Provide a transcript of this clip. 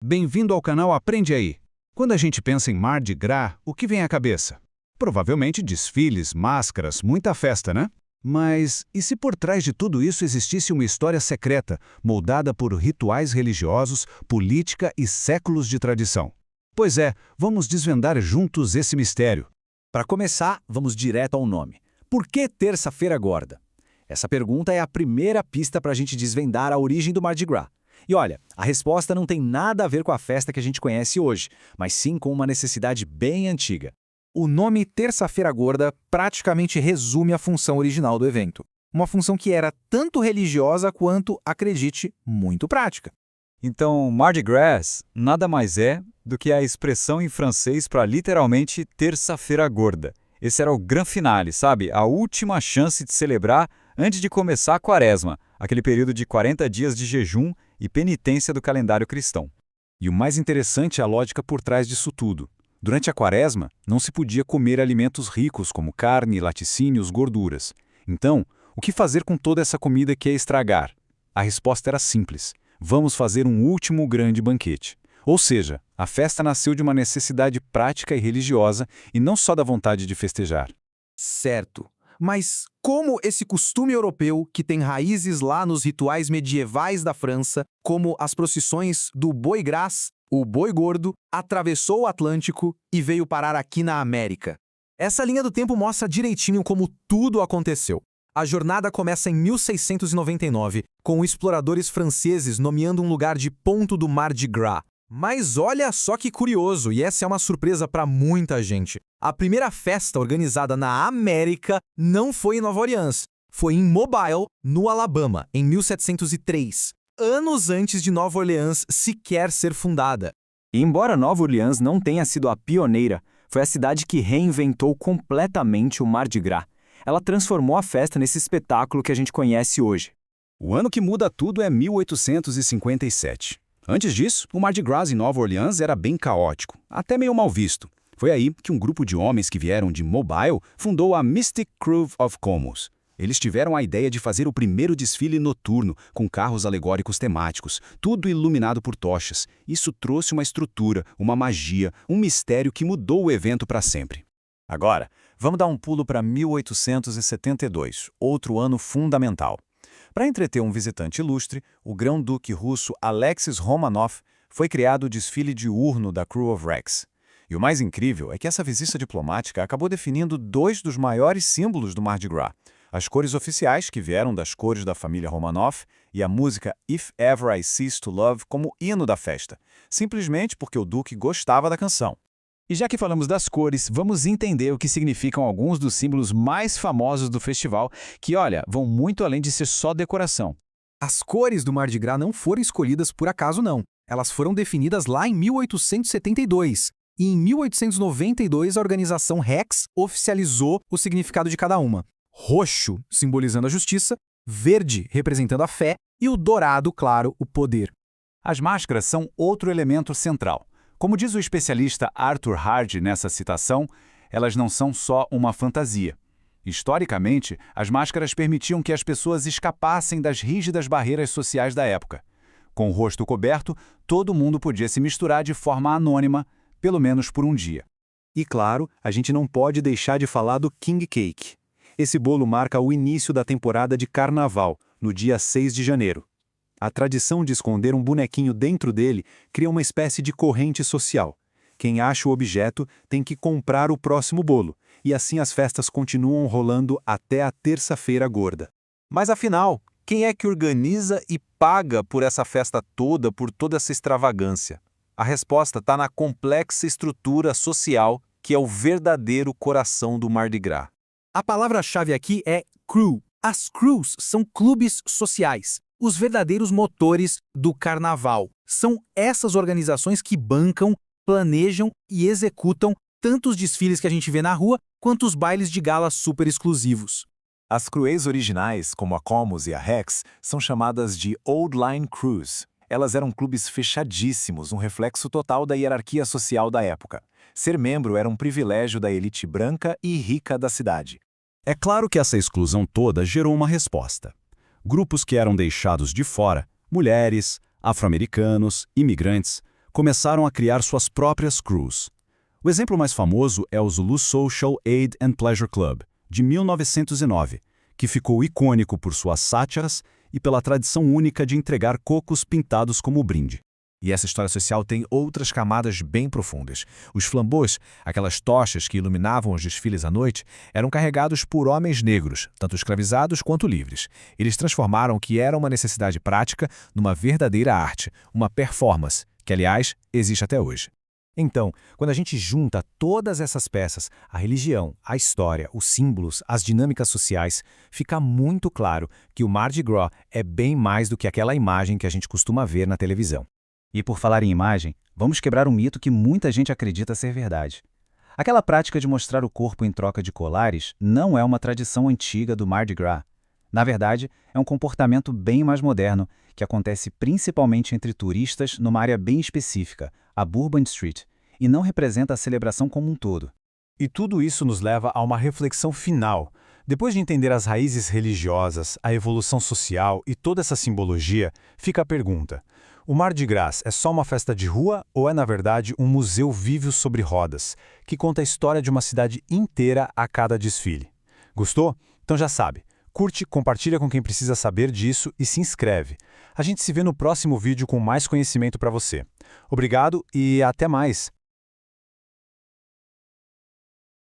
Bem-vindo ao canal Aprende Aí. Quando a gente pensa em Mardi Gras, o que vem à cabeça? Provavelmente desfiles, máscaras, muita festa, né? Mas e se por trás de tudo isso existisse uma história secreta, moldada por rituais religiosos, política e séculos de tradição? Pois é, vamos desvendar juntos esse mistério. Para começar, vamos direto ao nome. Por que Terça-feira Gorda? Essa pergunta é a primeira pista para a gente desvendar a origem do Mardi Gras. E olha, a resposta não tem nada a ver com a festa que a gente conhece hoje, mas sim com uma necessidade bem antiga. O nome Terça-feira Gorda praticamente resume a função original do evento. Uma função que era tanto religiosa quanto, acredite, muito prática. Então, Mardi Gras nada mais é do que a expressão em francês para literalmente Terça-feira Gorda. Esse era o grand finale, sabe? A última chance de celebrar antes de começar a Quaresma, aquele período de 40 dias de jejum e penitência do calendário cristão. E o mais interessante é a lógica por trás disso tudo. Durante a Quaresma, não se podia comer alimentos ricos como carne, laticínios, gorduras. Então, o que fazer com toda essa comida que ia estragar? A resposta era simples. Vamos fazer um último grande banquete. Ou seja, a festa nasceu de uma necessidade prática e religiosa e não só da vontade de festejar. Certo. Mas como esse costume europeu, que tem raízes lá nos rituais medievais da França, como as procissões do Boi Gras, o Boi Gordo, atravessou o Atlântico e veio parar aqui na América? Essa linha do tempo mostra direitinho como tudo aconteceu. A jornada começa em 1699, com exploradores franceses nomeando um lugar de ponto do Mardi Gras. Mas olha só que curioso, e essa é uma surpresa para muita gente. A primeira festa organizada na América não foi em Nova Orleans, foi em Mobile, no Alabama, em 1703, anos antes de Nova Orleans sequer ser fundada. E embora Nova Orleans não tenha sido a pioneira, foi a cidade que reinventou completamente o Mardi Gras. Ela transformou a festa nesse espetáculo que a gente conhece hoje. O ano que muda tudo é 1857. Antes disso, o Mardi Gras em Nova Orleans era bem caótico, até meio mal visto. Foi aí que um grupo de homens que vieram de Mobile fundou a Mystic Crew of Commons. Eles tiveram a ideia de fazer o primeiro desfile noturno, com carros alegóricos temáticos, tudo iluminado por tochas. Isso trouxe uma estrutura, uma magia, um mistério que mudou o evento para sempre. Agora, vamos dar um pulo para 1872, outro ano fundamental. Para entreter um visitante ilustre, o grão-duque russo Alexis Romanov foi criado o desfile diurno da Crew of Rex. E o mais incrível é que essa visita diplomática acabou definindo dois dos maiores símbolos do Mardi Gras: as cores oficiais, que vieram das cores da família Romanov, e a música If Ever I Cease to Love como hino da festa, simplesmente porque o duque gostava da canção. E já que falamos das cores, vamos entender o que significam alguns dos símbolos mais famosos do festival, que, olha, vão muito além de ser só decoração. As cores do Mardi Gras não foram escolhidas por acaso, não. Elas foram definidas lá em 1872. E em 1892, a organização Rex oficializou o significado de cada uma. Roxo, simbolizando a justiça, verde, representando a fé, e o dourado, claro, o poder. As máscaras são outro elemento central. Como diz o especialista Arthur Hardy nessa citação, elas não são só uma fantasia. Historicamente, as máscaras permitiam que as pessoas escapassem das rígidas barreiras sociais da época. Com o rosto coberto, todo mundo podia se misturar de forma anônima, pelo menos por um dia. E claro, a gente não pode deixar de falar do King Cake. Esse bolo marca o início da temporada de Carnaval, no dia 6 de janeiro. A tradição de esconder um bonequinho dentro dele cria uma espécie de corrente social. Quem acha o objeto tem que comprar o próximo bolo, e assim as festas continuam rolando até a Terça-feira Gorda. Mas afinal, quem é que organiza e paga por essa festa toda, por toda essa extravagância? A resposta está na complexa estrutura social que é o verdadeiro coração do Mardi Gras. A palavra-chave aqui é crew. As crews são clubes sociais, os verdadeiros motores do carnaval. São essas organizações que bancam, planejam e executam tanto os desfiles que a gente vê na rua, quanto os bailes de gala super exclusivos. As crewes originais, como a Commons e a Rex, são chamadas de Old Line Crews. Elas eram clubes fechadíssimos, um reflexo total da hierarquia social da época. Ser membro era um privilégio da elite branca e rica da cidade. É claro que essa exclusão toda gerou uma resposta. Grupos que eram deixados de fora, mulheres, afro-americanos, imigrantes, começaram a criar suas próprias crews. O exemplo mais famoso é o Zulu Social Aid and Pleasure Club, de 1909, que ficou icônico por suas sátiras e pela tradição única de entregar cocos pintados como brinde. E essa história social tem outras camadas bem profundas. Os flambeaux, aquelas tochas que iluminavam os desfiles à noite, eram carregados por homens negros, tanto escravizados quanto livres. Eles transformaram o que era uma necessidade prática numa verdadeira arte, uma performance, que, aliás, existe até hoje. Então, quando a gente junta todas essas peças, a religião, a história, os símbolos, as dinâmicas sociais, fica muito claro que o Mardi Gras é bem mais do que aquela imagem que a gente costuma ver na televisão. E por falar em imagem, vamos quebrar um mito que muita gente acredita ser verdade. Aquela prática de mostrar o corpo em troca de colares não é uma tradição antiga do Mardi Gras. Na verdade, é um comportamento bem mais moderno, que acontece principalmente entre turistas numa área bem específica, a Bourbon Street, e não representa a celebração como um todo. E tudo isso nos leva a uma reflexão final. Depois de entender as raízes religiosas, a evolução social e toda essa simbologia, fica a pergunta: o Mardi Gras é só uma festa de rua ou é, na verdade, um museu vivo sobre rodas, que conta a história de uma cidade inteira a cada desfile? Gostou? Então já sabe, curte, compartilha com quem precisa saber disso e se inscreve. A gente se vê no próximo vídeo com mais conhecimento para você. Obrigado e até mais!